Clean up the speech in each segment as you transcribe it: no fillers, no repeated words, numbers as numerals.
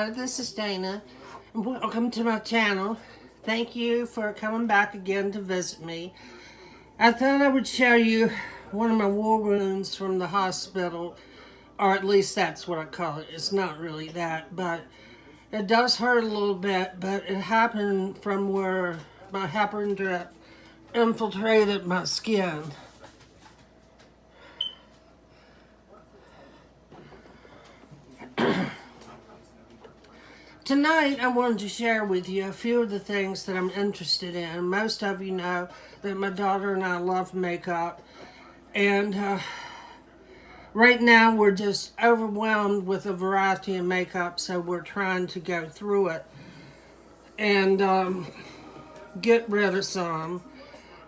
Hello, this is Dana, and welcome to my channel. Thank you for coming back again to visit me. I thought I would show you one of my war wounds from the hospital, or at least that's what I call it. It's not really that, but it does hurt a little bit, but it happened from where my heparin drip infiltrated my skin. Tonight, I wanted to share with you a few of the things that I'm interested in. Most of you know that my daughter and I love makeup. And right now, we're just overwhelmed with a variety of makeup, so we're trying to go through it and get rid of some.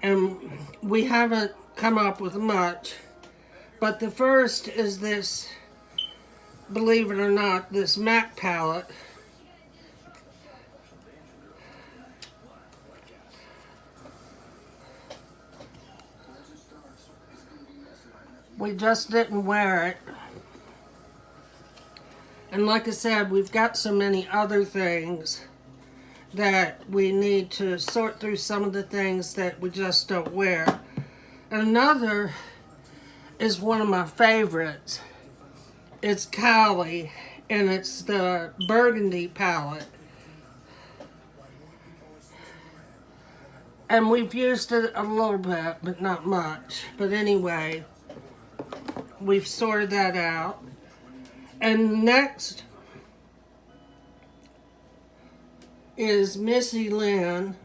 And we haven't come up with much. But the first is this, believe it or not, this MAC palette. We just didn't wear it. And like I said, we've got so many other things that we need to sort through some of the things that we just don't wear. Another is one of my favorites. It's Kylie, and it's the Burgundy palette. And we've used it a little bit, but not much. But anyway, we've sorted that out. And next is Missy Lynn.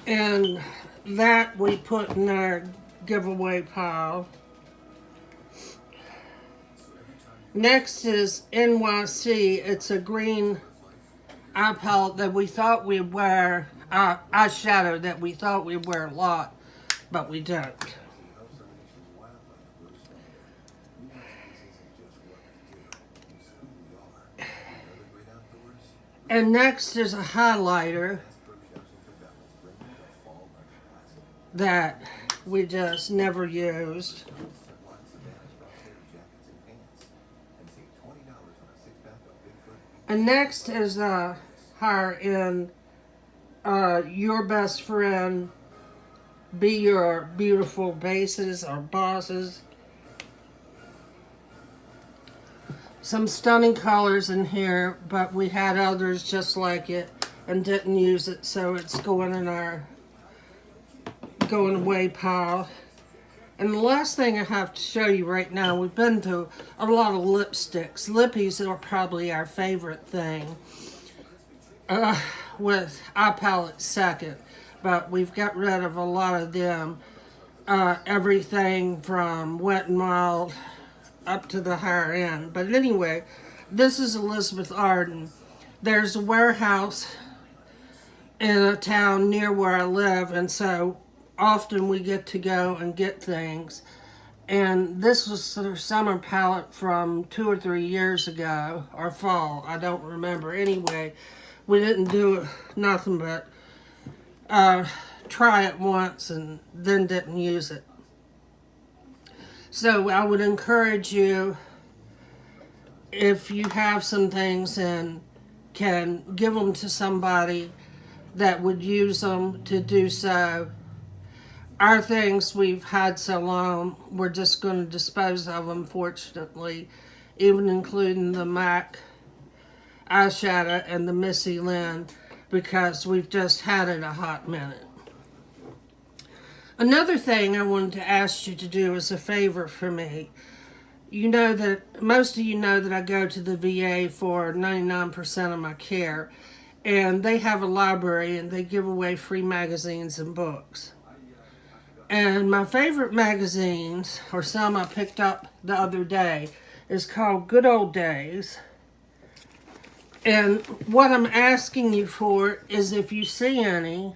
And that we put in our giveaway pile. Next is NYC. It's a green eye palette that we thought we'd wear, eyeshadow that we thought we'd wear a lot, but we don't. And next is a highlighter that we just never used. And next is her in Your Best Friend, Be Your Beautiful Bases or Bosses. Some stunning colors in here, but we had others just like it and didn't use it, so it's going in our going away pile. And the last thing I have to show you right now, we've been through a lot of lipsticks. Lippies are probably our favorite thing, with eye palette second. But we've got rid of a lot of them. Everything from Wet n Wild up to the higher end. But anyway, this is Elizabeth Arden. There's a warehouse in a town near where I live, and so often we get to go and get things. And this was their summer palette from 2 or 3 years ago, or fall, I don't remember. Anyway, we didn't do nothing but try it once and then didn't use it. So I would encourage you, if you have some things and can give them to somebody that would use them, to do so. Our things we've had so long, we're just going to dispose of them, fortunately, even including the MAC eyeshadow and the Missy Lynn, because we've just had it a hot minute. Another thing I wanted to ask you to do as a favor for me. You know that, most of you know that I go to the VA for 99% of my care, and they have a library and they give away free magazines and books. And my favorite magazines, or some I picked up the other day, is called Good Old Days. And what I'm asking you for is if you see any,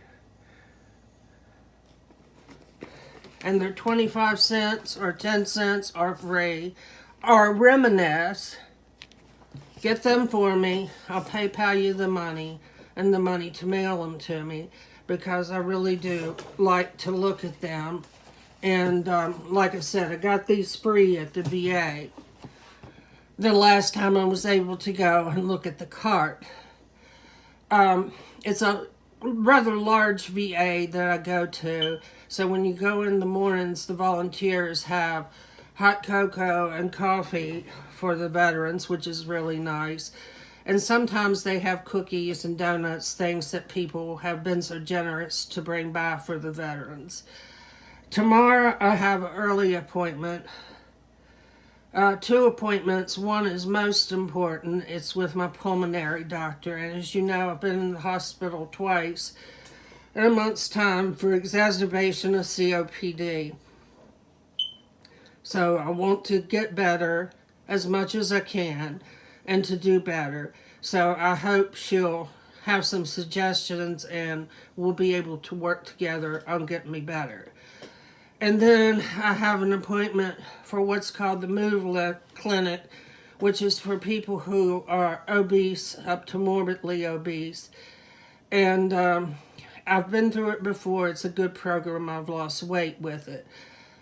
and they're 25 cents or 10 cents or free, or reminisce, get them for me. I'll PayPal you the money. and the money to mail them to me, because I really do like to look at them. And like I said, I got these free at the VA the last time I was able to go and look at the cart. It's a rather large VA that I go to, so when you go in the mornings, the volunteers have hot cocoa and coffee for the veterans, which is really nice. And sometimes they have cookies and donuts, things that people have been so generous to bring by for the veterans. Tomorrow I have an early appointment. 2 appointments. One is most important. It's with my pulmonary doctor. And as you know, I've been in the hospital twice in a month's time for exacerbation of COPD. So I want to get better as much as I can and to do better. So I hope she'll have some suggestions and we'll be able to work together on getting me better. And then I have an appointment for what's called the Move Clinic, which is for people who are obese, up to morbidly obese. And I've been through it before. It's a good program. I've lost weight with it.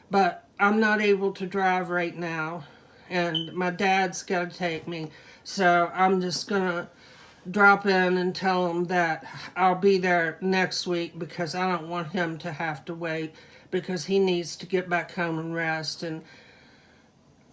But I'm not able to drive right now, and my dad's got to take me. So I'm just going to drop in and tell him that I'll be there next week, because I don't want him to have to wait, because he needs to get back home and rest, and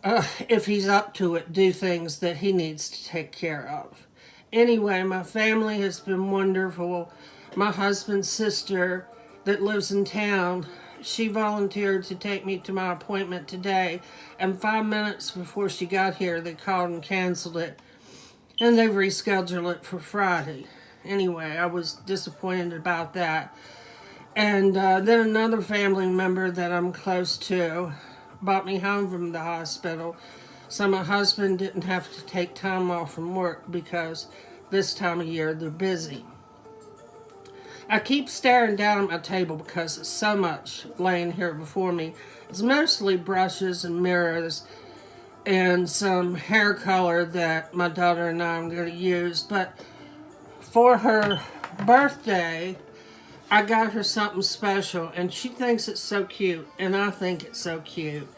if he's up to it, do things that he needs to take care of. Anyway, my family has been wonderful. My husband's sister that lives in town, she volunteered to take me to my appointment today, and 5 minutes before she got here, they called and canceled it, and they've rescheduled it for Friday. Anyway, I was disappointed about that. And then another family member that I'm close to brought me home from the hospital, so my husband didn't have to take time off from work, because this time of year they're busy. I keep staring down at my table because there's so much laying here before me. It's mostly brushes and mirrors and some hair color that my daughter and I are going to use. But for her birthday, I got her something special, and she thinks it's so cute, and I think it's so cute.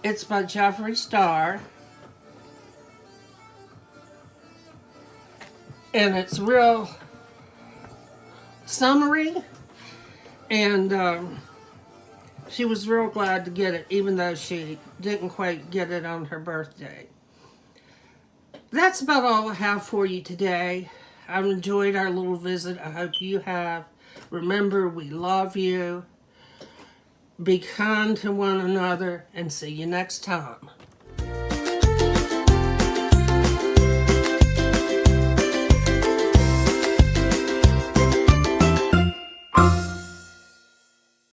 It's by Jeffree Star, and it's real summery, and she was real glad to get it, even though she didn't quite get it on her birthday. That's about all I have for you today. I've enjoyed our little visit. I hope you have. Remember, we love you. Be kind to one another, and see you next time.